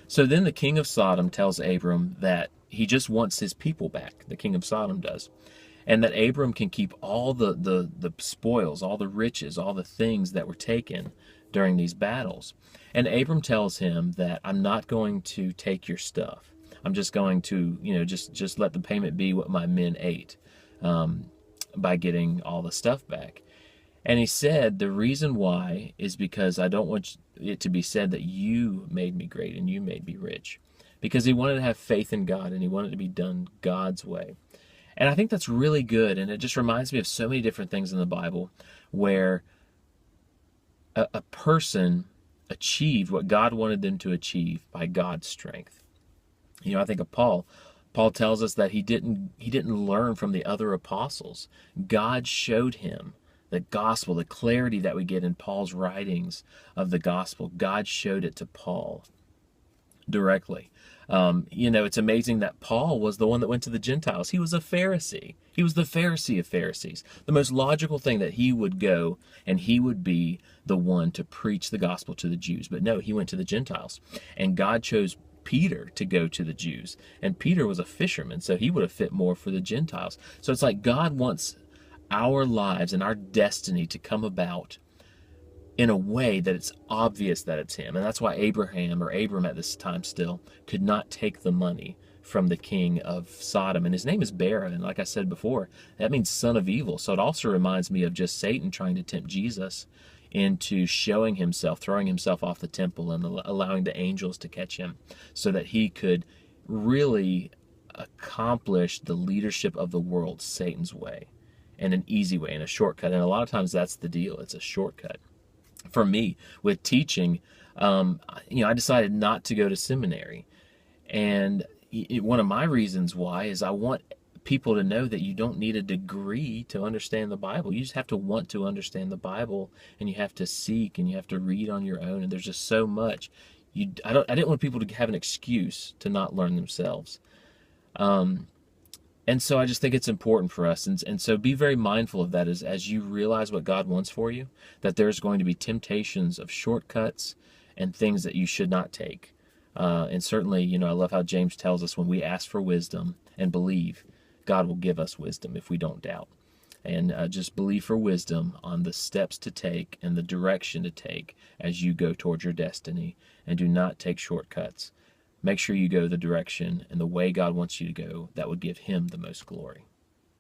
So then the king of Sodom tells Abram that he just wants his people back. The king of Sodom does. And that Abram can keep all the spoils, all the riches, all the things that were taken during these battles. And Abram tells him that I'm not going to take your stuff. I'm just going to, just let the payment be what my men ate, by getting all the stuff back. And he said, the reason why is because I don't want it to be said that you made me great and you made me rich. Because he wanted to have faith in God and he wanted it to be done God's way. And I think that's really good. And it just reminds me of so many different things in the Bible where a person achieved what God wanted them to achieve by God's strength. I think of Paul. Paul tells us that he didn't learn from the other apostles. God showed him the gospel, the clarity that we get in Paul's writings of the gospel. God showed it to Paul directly. It's amazing that Paul was the one that went to the Gentiles. He was a Pharisee. He was the Pharisee of Pharisees. The most logical thing that he would go and he would be the one to preach the gospel to the Jews. But no, he went to the Gentiles. And God chose Peter to go to the Jews. And Peter was a fisherman, so he would have fit more for the Gentiles. So it's like God wants our lives and our destiny to come about in a way that it's obvious that it's him. And that's why Abram at this time still could not take the money from the king of Sodom. And his name is Bera. And like I said before, that means son of evil. So it also reminds me of just Satan trying to tempt Jesus into showing himself, throwing himself off the temple and allowing the angels to catch him so that he could really accomplish the leadership of the world Satan's way, in an easy way, in a shortcut. And a lot of times that's the deal. It's a shortcut. For me, with teaching, I decided not to go to seminary. And one of my reasons why is I want people to know that you don't need a degree to understand the Bible. You just have to want to understand the Bible, and you have to seek, and you have to read on your own. And there's just so much. I didn't want people to have an excuse to not learn themselves. And so I just think it's important for us. And so be very mindful of that as you realize what God wants for you, that there's going to be temptations of shortcuts and things that you should not take. And certainly, I love how James tells us when we ask for wisdom and believe, God will give us wisdom if we don't doubt. And just believe for wisdom on the steps to take and the direction to take as you go towards your destiny. And do not take shortcuts. Make sure you go the direction and the way God wants you to go that would give him the most glory.